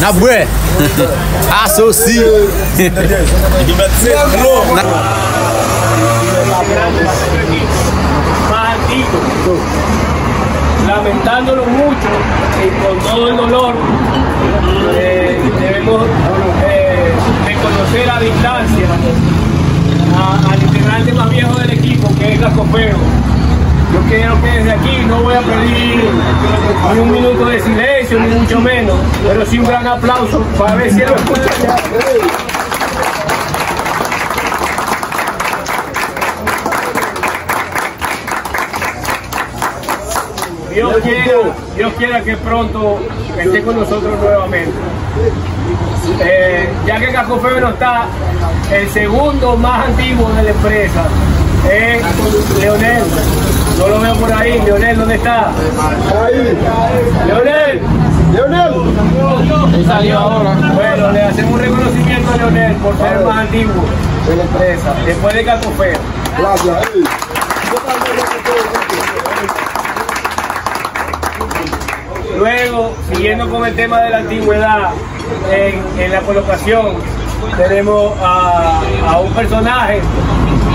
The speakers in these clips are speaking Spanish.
Na bué. Associe. Más antiguo. Lamentándolo mucho y con todo el dolor, debemos reconocer a distancia al integrante más viejo del equipo, que es Casco Feo. Yo quiero que desde aquí no voy a pedir ni un minuto de silencio, ni mucho menos, pero sí un gran aplauso para ver si él lo escucha. Dios quiera que pronto esté con nosotros nuevamente. Ya que Casco Feo no está, el segundo más antiguo de la empresa es Leonel. No lo veo por ahí. Leonel, ¿dónde está? Ahí. Leonel. Leonel. Salió ahora. Bueno, le hacemos un reconocimiento a Leonel por ser el más antiguo de la empresa, después de Casco Feo. Gracias. Luego, siguiendo con el tema de la antigüedad, en la colocación tenemos a un personaje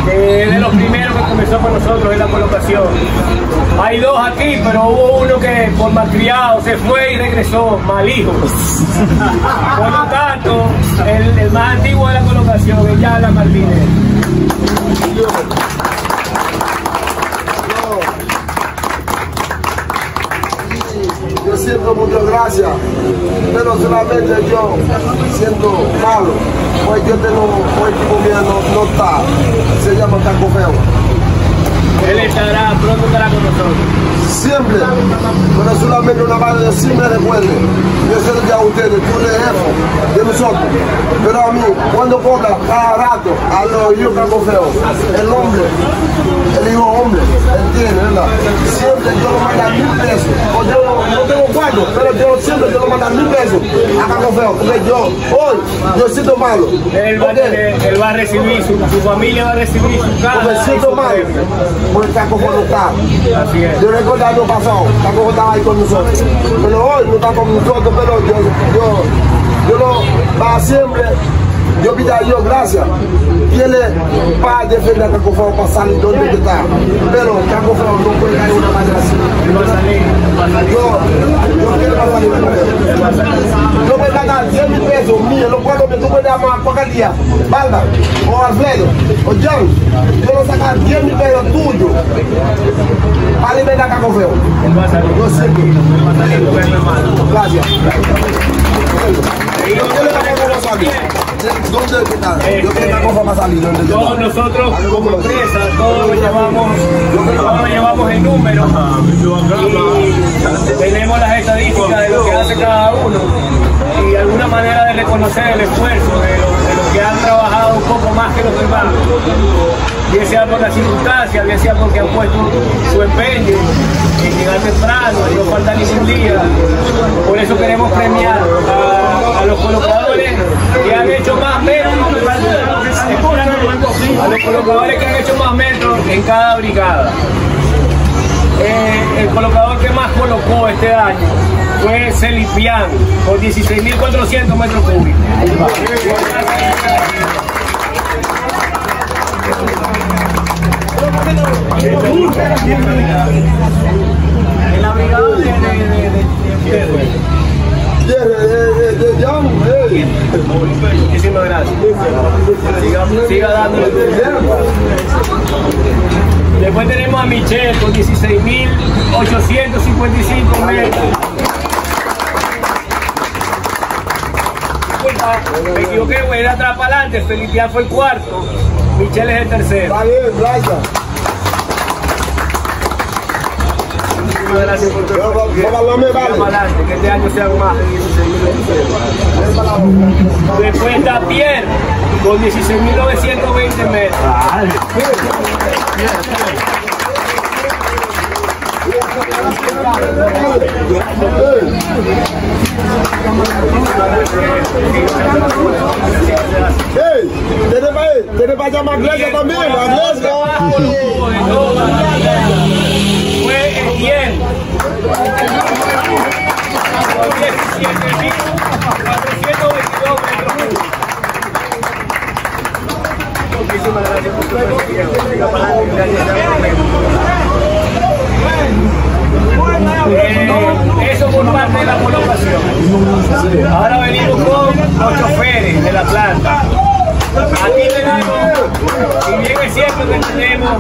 que es de los primeros que comenzó con nosotros en la colocación. Hay dos aquí, pero hubo uno que por malcriado se fue y regresó, mal hijo. Por lo tanto, el más antiguo de la colocación es Yala Martínez. Yo siento muchas gracias, pero solamente yo siento malo, pues yo tengo un equipo mío no está, se llama Casco Feo. Él pronto estará con nosotros. Siempre, pero solamente una mano de siempre recuerde. Yo sé que a ustedes, tú eres jefe de nosotros, pero a mí, cuando cobra cada rato, a los hijos Casco Feo, el hombre, el hijo hombre, ¿entiendes? ¿Verdad? Siempre yo lo mando a 1000 pesos, o yo no tengo cuarto, pero yo siempre lo mando a 1000 pesos a Casco Feo, porque yo siento malo. Él va a recibir, su familia va a recibir su casa. Porque siento malo, porque Casco Feo no está. Así es. Yo recuerdo el año pasado, Casco Feo estaba ahí con nosotros, pero hoy no está con nosotros, pero yo lo va siempre. Yo pido a Dios gracias, tiene para defender a Casco Feo para salir donde está, pero Casco Feo no puede caer de una manera así. Yo quiero salir. Yo voy a ganar 10.000 pesos míos, los cuales tú puedes llamar cualquier día, Balda, o Alfredo, o John, yo voy a sacar 10.000 pesos tuyos para liberar a Casco Feo. Yo siempre. Gracias. ¿Dónde está? Yo tengo una cosa para salir. Todos nosotros como empresa, todos lo llevamos en números y tenemos las estadísticas de lo que hace cada uno y alguna manera de reconocer el esfuerzo de los que han trabajado un poco más que los demás, bien sea por las circunstancias, bien sea porque han puesto su empeño en llegar temprano y no falta ningún día. Por eso queremos premiar a los colocadores que han hecho más metros, a los colocadores que han hecho más metros en cada brigada. El colocador que más colocó este año fue Celipián, con 16.400 metros cúbicos. En la brigada muchísimas gracias. Siga dándole. Después tenemos a Michelle con 16.855 metros. Me equivoqué, güey, era atrás para adelante. Felipe fue el cuarto, Michelle es el tercero. Está bien, gracias. Muchísimas gracias por todo. Vale. Que este año sean más de 16.000. Después está Pierre con 16.920 metros. Hey, ¿tiene para llamar a Grecia también? ¿A Grecia? Fue Etienne. Ahora venimos con los choferes de la planta. Aquí tenemos, y bien es cierto que tenemos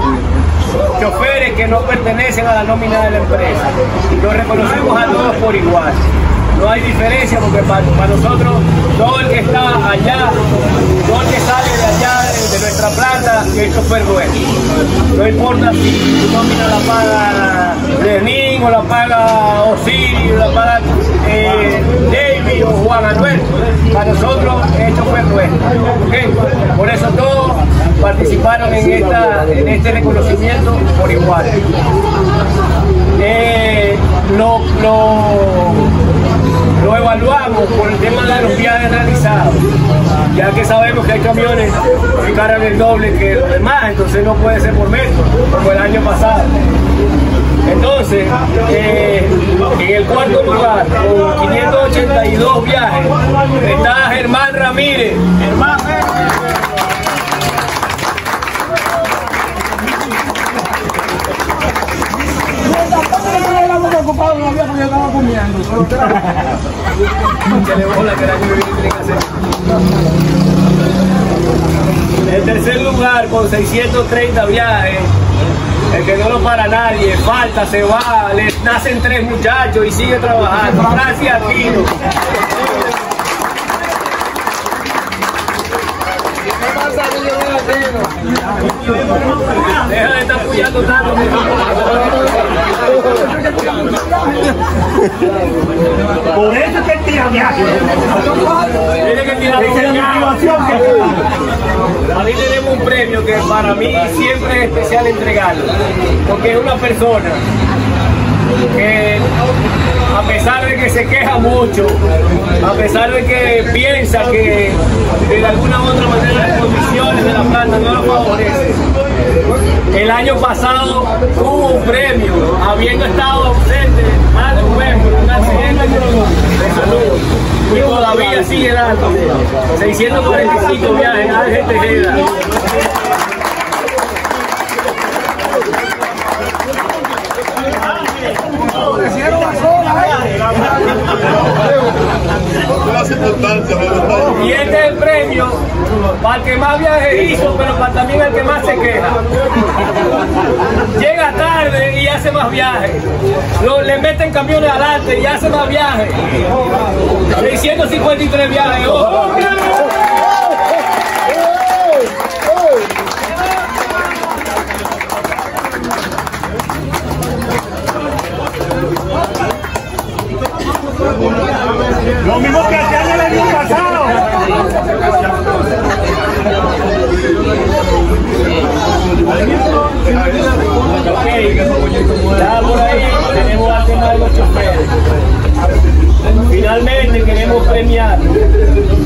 choferes que no pertenecen a la nómina de la empresa. Los reconocemos a todos por igual. No hay diferencia porque para nosotros todo el que está allá, todo el que sale de allá, de nuestra planta, es chofer nuestro. No importa si tu nómina la paga Lenín o la paga Osiris, o la paga David o Juan Manuel. Para nosotros es chofer nuestro. ¿Okay? Por eso todos participaron en este reconocimiento por igual. Lo evaluamos por el tema de los viajes realizados, ya que sabemos que hay camiones que cargan el doble que los demás, entonces no puede ser por metro, como el año pasado. Entonces, en el cuarto lugar, con 582 viajes, está Germán Ramírez. En tercer lugar, con 630 viajes, el que no lo para nadie, falta, se va, le nacen 3 muchachos y sigue trabajando. Gracias a ti. Deja de estar apoyando tanto. Por eso es que tira viaje. Tiene que tirar Ahí tenemos un premio que para mí siempre es especial entregarlo, porque es una persona que, a pesar de que se queja mucho, a pesar de que piensa que de alguna u otra manera las condiciones de la planta no lo favorecen, el año pasado tuvo un premio, habiendo estado ausente más de un mes por un accidente de salud, y todavía sigue dando 645 viajes a Tejeda. Y este es el premio para el que más viajes hizo, pero para también el que más se queja. Llega tarde y hace más viajes. Le meten camiones adelante y hace más viajes. 653 viajes. ¡Oh! Lo mismo que hacían el año pasado. Ya por ahí tenemos al tema de los choferes. Finalmente queremos premiar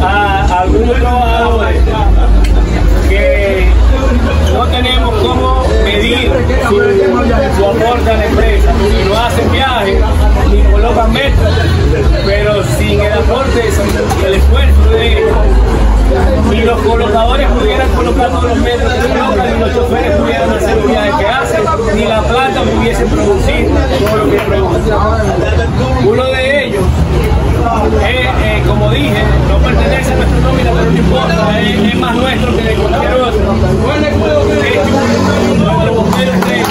a algunos trabajadores que no tenemos cómo medir su aporte a la empresa, y no hacen viajes ni colocan metros, pero sin el aporte, el esfuerzo de ellos, si los colocadores pudieran colocar todos los metros que colocan y los choferes pudieran hacer los viajes que hacen, ni la planta pudiese producir todo lo que produce. Uno de ellos como dije, no pertenece a nuestra nómina, pero no importa, es más nuestro que de cualquier otro. Nuestro bombero estrella.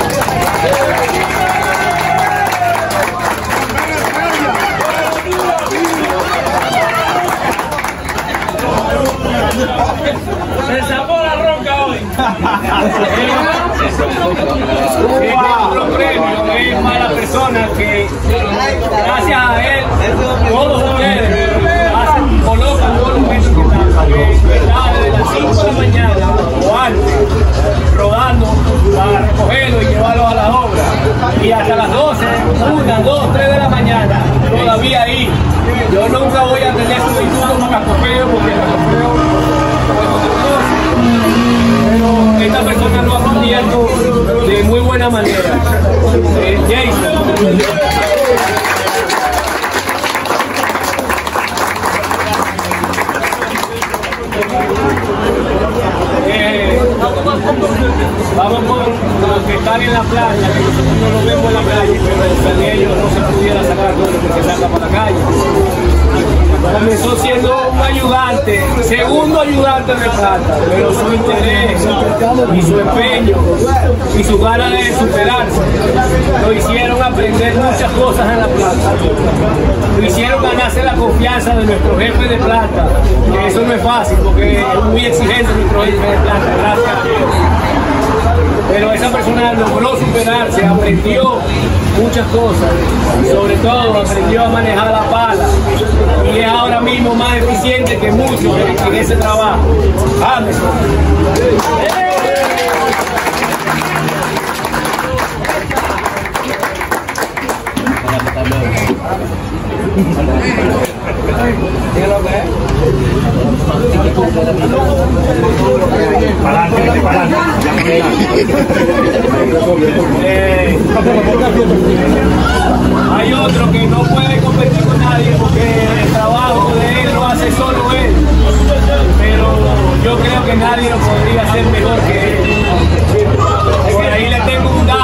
Se zapó la ronca hoy. Nuestro premio es para la persona que, gracias a él, todos ustedes colocan todos los metros que están desde las 5 de la mañana o antes, rodando para recogerlo y llevarlo a la obra, y hasta las 12, 1, 2, 3 de la mañana todavía ahí. Yo nunca voy a tener sustituto con Cacofeo, porque Cacofeo, pero esta persona lo ha cubierto de muy buena manera. Jason. Vamos con los que están en la playa, que nosotros no los vemos en la calle, pero de ellos no se pudiera sacar todo lo que se saca para la calle. comenzó siendo un ayudante, segundo ayudante de plata, pero su interés y su empeño y su ganas de superarse lo hicieron aprender muchas cosas en la plata, lo hicieron ganarse la confianza de nuestro jefe de plata, que eso no es fácil porque es muy exigente nuestro jefe de plata, gracias a Dios. Pero esa persona logró superarse, aprendió muchas cosas y sobre todo aprendió a manejar la pala y es ahora mismo más eficiente que muchos en ese trabajo. Amén. Hay otro que no puede competir con nadie porque el trabajo de él lo hace solo él, pero yo creo que nadie lo podría hacer mejor que él. Por ahí le tengo un dato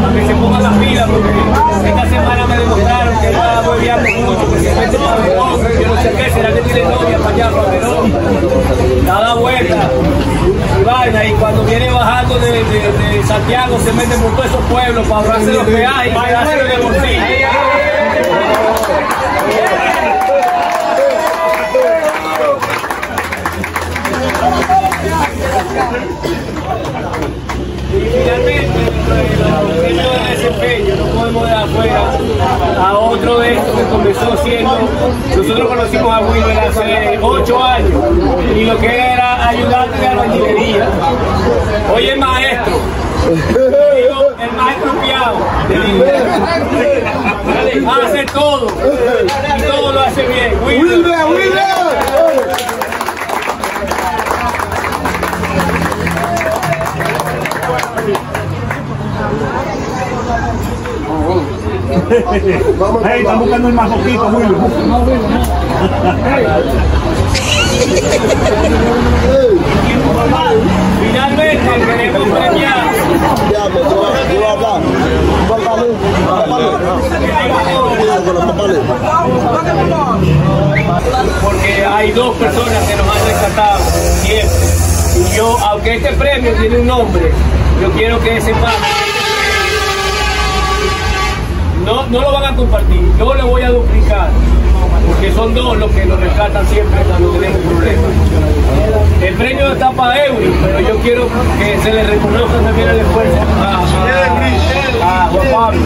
para que se ponga la pila porque esta semana me demostraron que estaba hueveando mucho, que se mete para Verón, yo no sé qué, será que tiene novia para allá, para Verón, da vuelta y vaina, y cuando viene bajando de Santiago se mete por todos esos pueblos para ahorrarse los peajes y quedarse en el bolsillo. Y finalmente, dentro del desempeño, no podemos dejar afuera a otro de estos que comenzó siendo, nosotros conocimos a Wilber hace 8 años, y lo que era ayudante de albañilería. Hoy es maestro. El maestro Piado hace todo y todo lo hace bien. Wilber. Hey, están buscando el más poquito, Wilber. Finalmente queremos premiar. Porque hay 2 personas que nos han rescatado siempre. Y yo, aunque este premio tiene un nombre, yo quiero que sepan. No lo van a compartir, yo le voy a duplicar, porque son 2 los que nos rescatan siempre cuando tenemos problemas. El premio está para Eury, pero yo quiero que se le reconozca también el esfuerzo a Juan Pablo.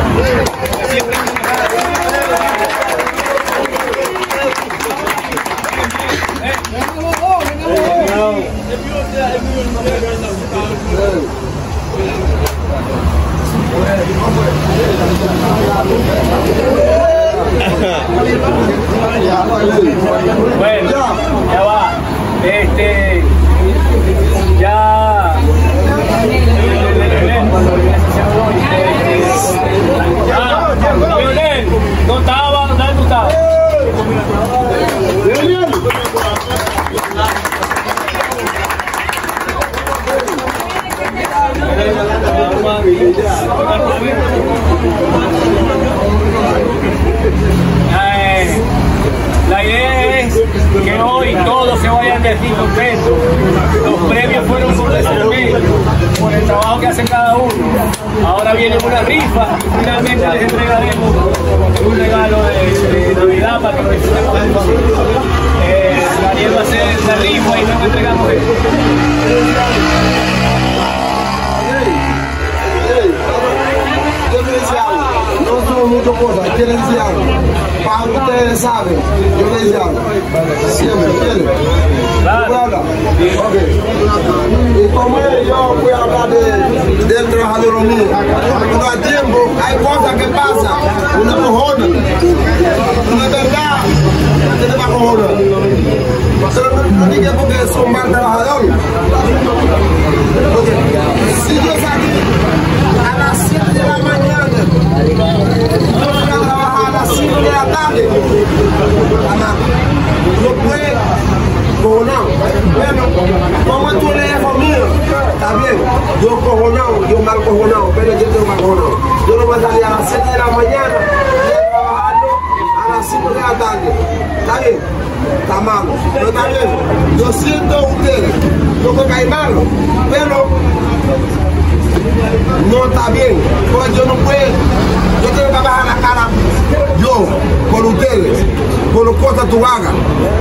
Bueno, ya va. Lionel, ¿dónde estaba? ¿Dónde tú estabas? La idea es que hoy todos se vayan de aquí contentos. Los premios fueron por desempeño, por el trabajo que hace cada uno. Ahora viene una rifa y finalmente les entregaremos un regalo de Navidad para que lo disfruten. Daniel va a hacer la rifa y nos entregamos esto. No son muchas cosas, quieren decir algo. Para ustedes saben, yo les digo algo. Siempre, ¿quieren? ¿Puedo hablar? Ok. Y como yo voy a hablar del trabajador mío. Todo el tiempo hay cosas que pasan. Una cojona. Una verdad. ¿Qué te va a cojonar? Pero no diga porque son mal trabajadores. Si yo salí a las 7 de la mañana, yo voy a trabajar a las 5 de la tarde. No puedo cojonado. Bueno, como es tu teléfono mío, está bien. Yo cojonado, yo mal cojonado, pero yo tengo mal cojonado. Yo no voy a salir a las 7 de la mañana, voy a trabajarlo a las 5 5 de la tarde. ¿Está bien? Está malo. Pero está bien. Yo siento a ustedes. No creo que hay malo. Pero no está bien. Porque yo no puedo. Yo tengo que bajar la cara. Yo, por ustedes. Por las cosas que tú hagas.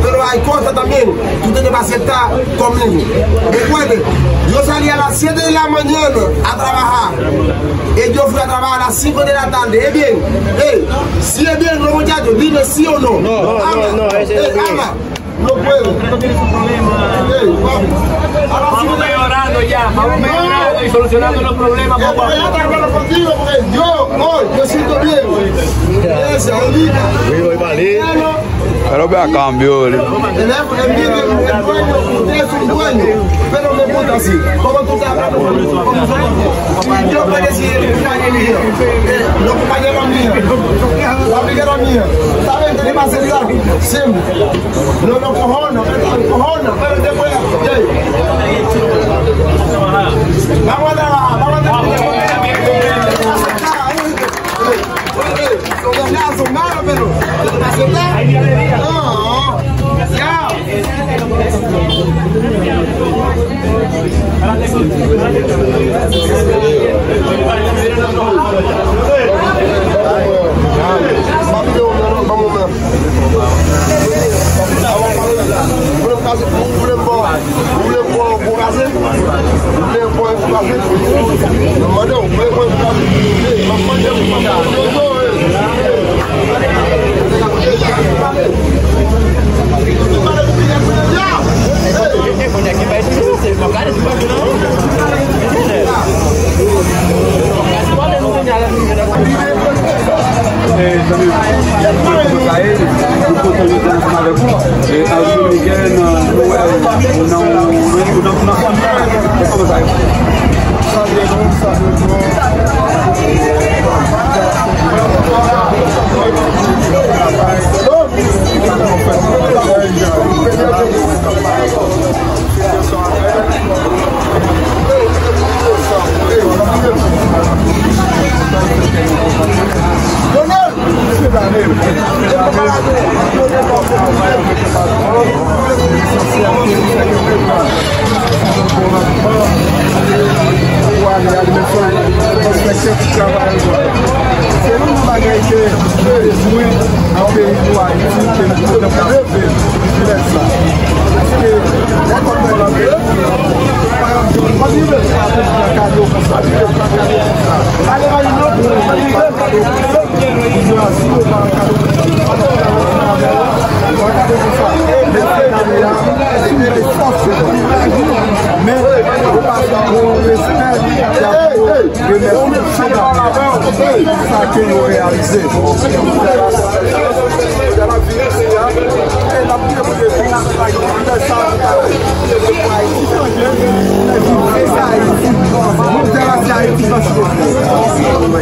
Pero hay cosas también que tú tienes que aceptar conmigo. Recuerden, yo salí a las 7 de la mañana a trabajar. Y yo fui a trabajar a las 5 de la tarde. ¿Es bien? Si es bien, los muchachos, dime sí o no. No, Ama. No puedo. No tienes un problema. Vamos mejorando ya, vamos mejorando y solucionando los problemas poco a poco. Contigo porque yo siento bien. Ese, Pero ve a cambio. el dueño, usted es un dueño, pero me gusta así. ¿Cómo tú estás hablando con nosotros? Yo puedo decir, los compañeros míos, la amiguera mía, ¿saben que le va a hacer algo? Siempre. No lo cojona, pero después, vamos a trabajar, vamos a trabajar. Son malos, pero no, ya.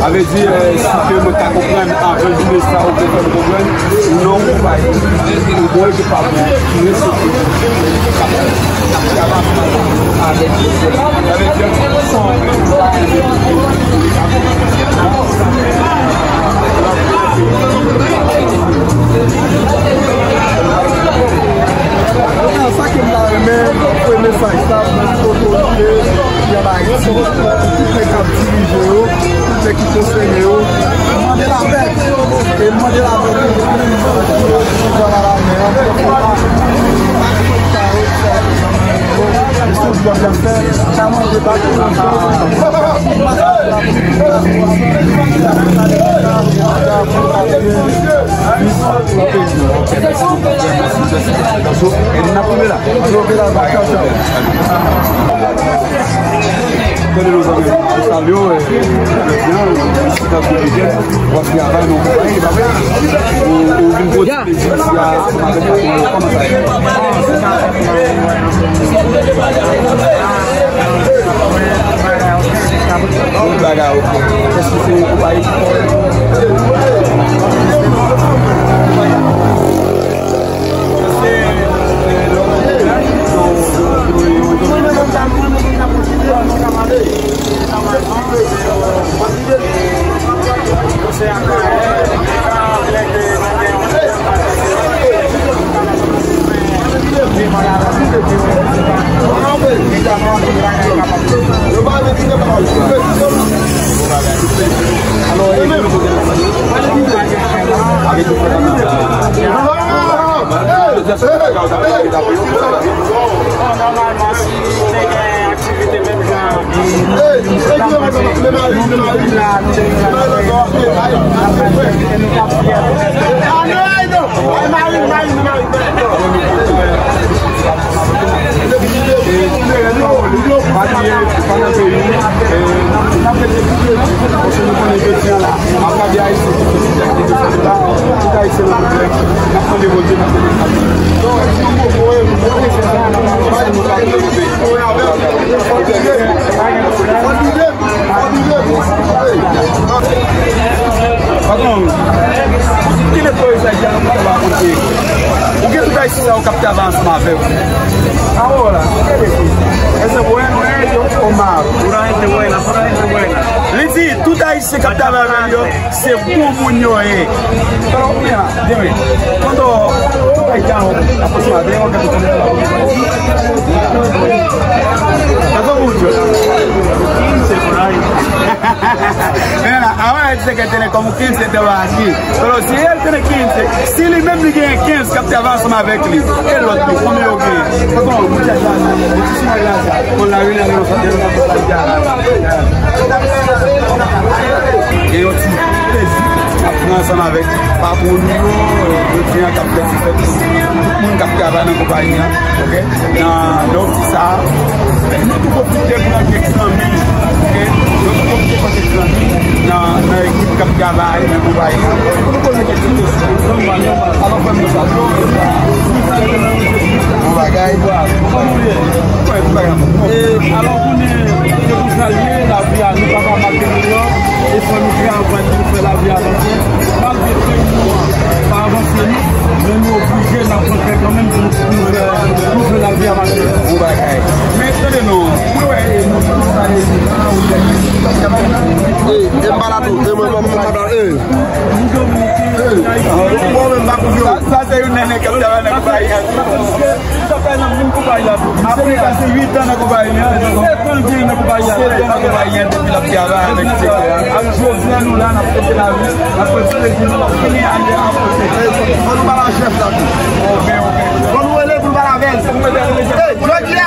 Avait dit, si tu me comprendre, avant de dire ça, on peut faire le problème. Non, pas. On doit être pas bon. Ça qui me l'a remis, foi mensagem, tá? E a Bahia, tudo é captivo, tudo é que conseguiu. Mandei lá perto, ele mandei lá Quando nos salió el organizasyon sa ka ou ta pe d'apoy? Normalman, si te gen aktivite men jan, Patron, ki ne pou esa jan pou ba konti? O que tu dai sinal kapte avansman avek? ahora, ese bueno es yo tomar, pura gente buena. Li di, tout Haïtien kapte avansman yo, se bon moun yo e. Pero mira, dime, cuando tu Haïtien aproximadamente, o que tu conoces la ¿cuánto mucho? 15 por ahí. Mira, ahora él dice que tiene como 15 de aquí. Pero si él tiene 15, si él mismo tiene 15, que te avanza avec lui, él lo tiene, como yo que. Muchas gracias, muchísimas gracias por la vida de nosotros. Et aussi, après ensemble avec Papoun, je tiens à capter tout capter avant la compagnie, ok? Dans ça, nous tout profiter pour la question, ok? Nous tout profiter pour la question, dans l'équipe qui travaille dans la compagnie. Nous connaissons tout ça. Alors, comme nous savons, on va gagner. Alors, vous saluer la vie à nous, papa Macron, et pour nous faire avancer la vie à nous. Malgré tout, pas avancer nous, mais nous obliger d'apporter quand même pour la vie à Macron. Mais tenez-nous, ça c'est une année qui a après passer 8 ans dans le compagnie, 7 ans dans le compagnie, 7 ans dans le compagnie depuis la piava avec nous là, on a fait la vie, après ça les gens ont fini à aller à côté. On va la chef là. OK. On nous élève pour la veille. Je dis là,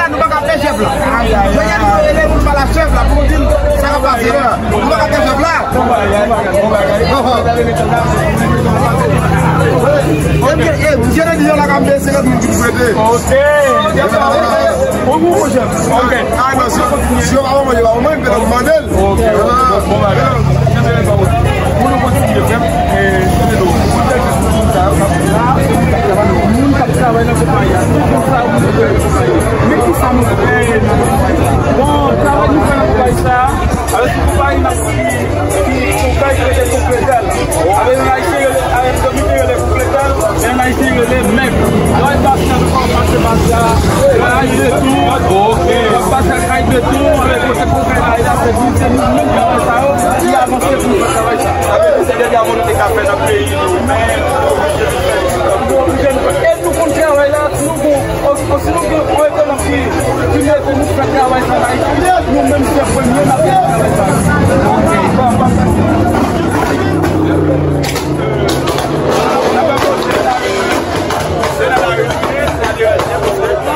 nous pas faire chef là. Je dis nous élève pour la chef là pour dire ça va passer là. Nous pas faire chef là. Ok, vous avez dit la campagne, c'est comme tu peux dire. Ok. Ok. Ah non, si on va au moins peut demander. Ok. Pour nous continuer et mais tout ça nous fait bon travail nous fait ça avec tout ça il a qui est complété avec la avec les complétés et la les mecs doit passer de passer là il est tout OK passer caille de tout avec le complété là il a fait c'est nous même ça il a avancé pour travailler ça avec c'est déjà mon café dans le pays mais nous continuons là aussi nous on est dans qui nous travailler ça nous même c'est premier la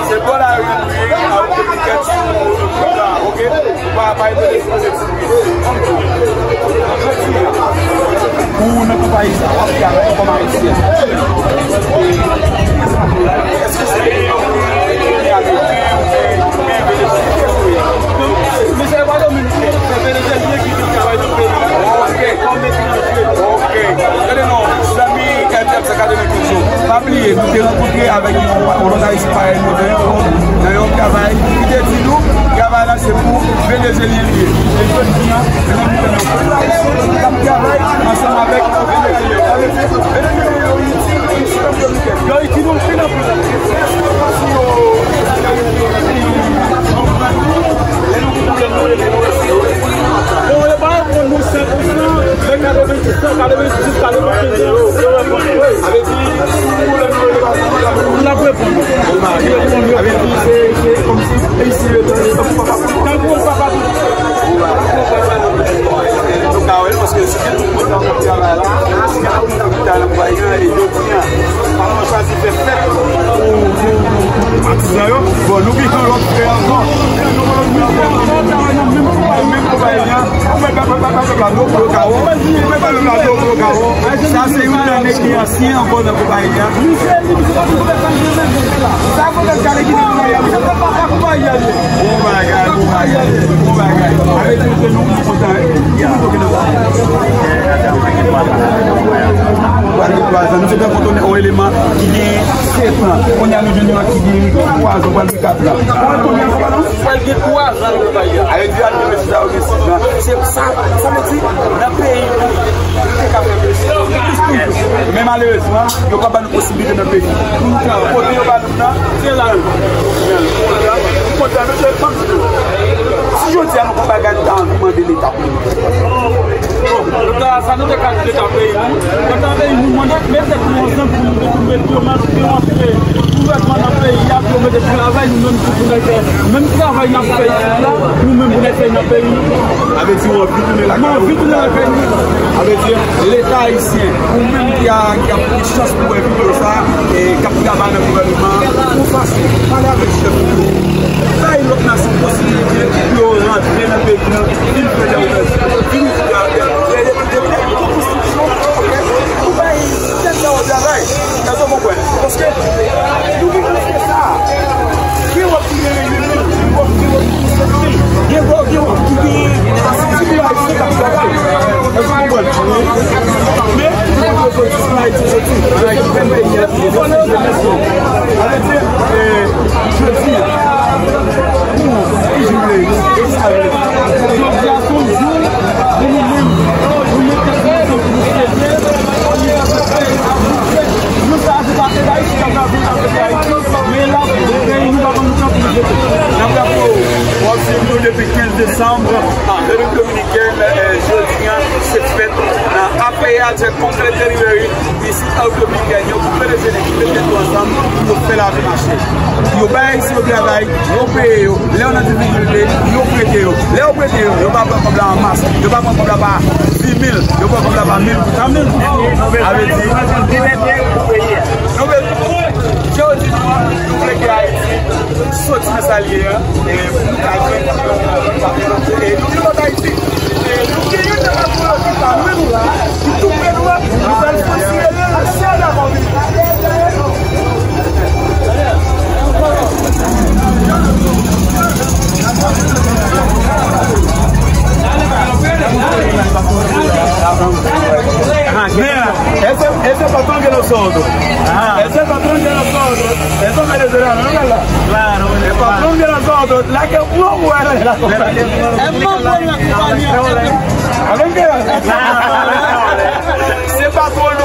c'est pas la OK pas pour notre pays ça comment ici est-ce que c'est mais c'est pas le ministère qui travaille dans le pays. OK. Non, amis, pas oublier, nous devons rencontrer avec nous, on a ici par nous, dans un travail, qui est nous, travail là c'est pour vénézuéliens liés. Et nous travail ensemble avec parce que c'est tout le monde là, ça, bon, nous vivons l'autre frère. Ça, c'est une année qui est assez en bonne compagnie. Ça, vous êtes calé qui nous sommes contournés au élément qui est 7 ans. On a le junior qui dit 3 ans, pas le 4 ans. Mais malheureusement, il n'y a pas de possibilité dans le pays. Si je dis à nos compagnons de l'État, ça nous décale de l'État pays. Quand on nous demande de mettre ensemble pour nous trouver de travail, même travail dans le pays, nous-mêmes pour essayer dans le pays. Avec dit, on vit tourner la pays. Avec dire, l'État haïtien, ou même qui a pris chance pour éviter ça, et qui a pris la balle dans le gouvernement, pour facile, parler avec le chef. Là, il y a une nation possibilité de rentrer dans le pays, il fait des universités, il fait parce que nous vivons ça. Qui va depuis 15 décembre, le dominicain jeudi s'est fait après cette complète dériverie ici au dominicain. Vous pouvez les élections ensemble pour faire la marché. Vous payez ici au travail, vous payez, là on a des difficultés, vous prêtez, là vous prêtez, vous n'avez pas de problème en masse, vous n'avez pas de problème à 10 000, vous n'avez pas de problème à 1000, avec 10 000, vous payez. Je vous dis, nous voulons que Haïti sorte de sa lière et nous nous Haïti. Nous gagnons de la politique à nous là, qui tout fait nous, nous allons considérer la seule à mon ese patrón que nosotros, ese patrón que nosotros, eso venezolano, ¿no? Claro, el patrón de nosotros, la que uno muere de la compañía. Es muy buena la compañía. ¿Saben qué? Ese patrón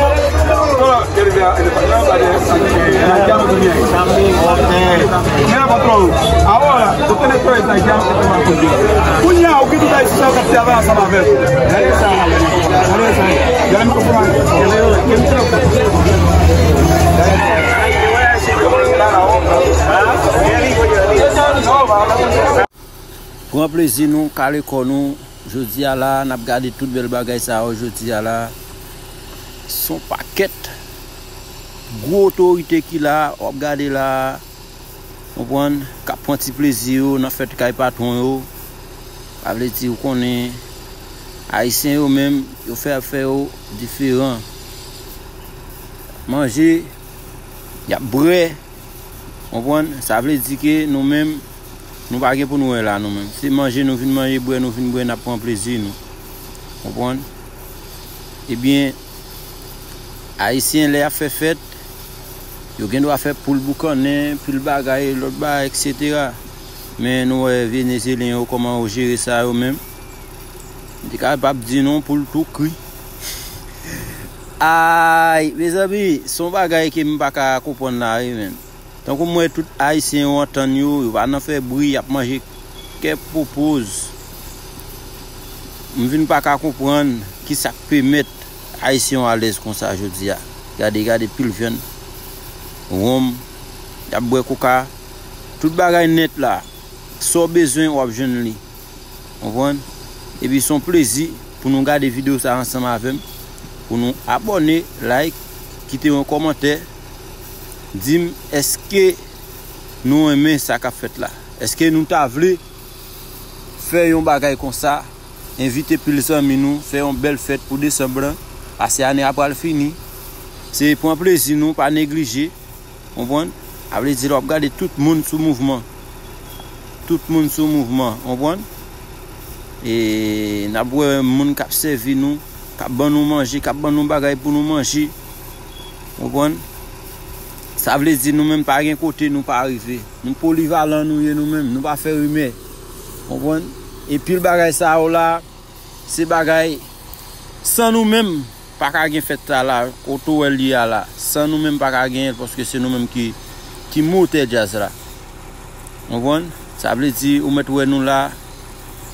mira patrón, ahora usted le trae esta llama que te va a cumplir. Cuñado, ¿qué tú estás diciendo que te abraza la vez? Ya le micrófono. Grand plaisir nous, calé con nous, jeudi à la, n'a regardé toute belle bagaille ça aujourd'hui à la. Son paquet gros autorité qu'il a, regardez là, on prend cap prend petit plaisir, on a fait kay patron yo. Ça veut dire qu'on est haïtien eux même, ils fait affaire différent. Manger, il y a bré. On prend, ça veut dire que nous même nous pas pour nous là nous même. Si manger nous venons manger bré, nous venons bré, n'a prend plaisir nous. On prend. Eh bien Haïtien les a fait fête, yo gen doit faire pour le boucaner, pour le bagaille, l'autre bagaille, etc. Mais nous Vénézuéliens comment gérer ça eux même. Dit capable dire non pour le tout cri. Aïe, mes amis, son bagaille qui me pas comprendre là même. Donc moi tout Haïtien entend yo, va en faire bruit, a manger qu'elle propose. Me vinn pas comprendre qui ça peut mettre Haïtien à l'aise comme ça, je dis. Regardez, pile jeune. Rome, y a boire coca. Tout bagaille net là. Sans besoin ou jeune li. On voit. Et puis son plaisir pour nous regarder vidéo ça ensemble avec pour nous abonner, like, quitter un commentaire. Dis est-ce que nous aimons ça qu'a fait là. Est-ce que nous t'a voulu faire un bagage comme ça, inviter plus les amis nous, faire une belle fête pour décembre, parce que l'année après le fini. C'est pour un plaisir nous, pas négliger. On voit, après dire regarder tout le monde sous mouvement. Tout le monde sous mouvement, on voit. Et n'a pas un monde qui a servi nous, qui a bon nous manger, qui a bon nous bagaille pour nous manger. On voit. Ça veut dire nous même pas rien côté nous pas arriver. Nous polyvalents nous-mêmes, nous pas faire humain. On voit. Et puis le bagaille ça là, c'est bagaille sans nous-mêmes pas qu'à rien fait ça là, auto elle là, sans nous-mêmes pas qu'à rien parce que c'est nous-mêmes qui monte jazz là. On voit. Ça veut dire ou mettre nous là,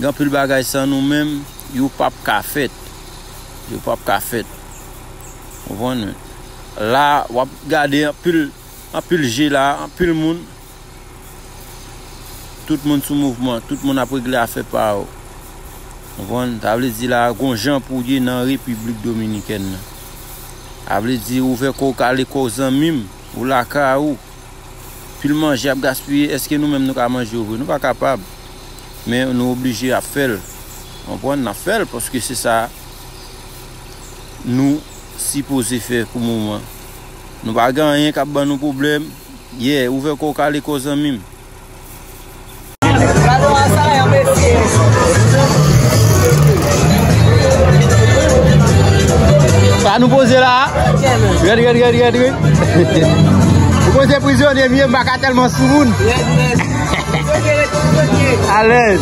grand pile bagaille sans nous-mêmes, yo pas qu'à fait. Yo pas qu'à fait. On voit. Là, on va garder un pile G là, un pile monde. Tout le monde sous mouvement, tout le monde a réglé à faire par eux. Ça veut dire là, gon gens pour dire dans la République Dominicaine. Ça veut dire ouvert coca les causes mime ou la caou. Puis le manger à gaspiller, est-ce que nous-mêmes nous pouvons manger? Nous ne sommes pas capables. Mais nous sommes obligés à faire. On peut faire parce que c'est ça nous supposons faire pour le moment. Nous n'avons pas rien qui a nos problèmes. Yeah, ouvert coca les causes mime. Ça nous poser là. Regarde. Vous posez prisonnier, mieux pas tellement sous monde. À l'aise.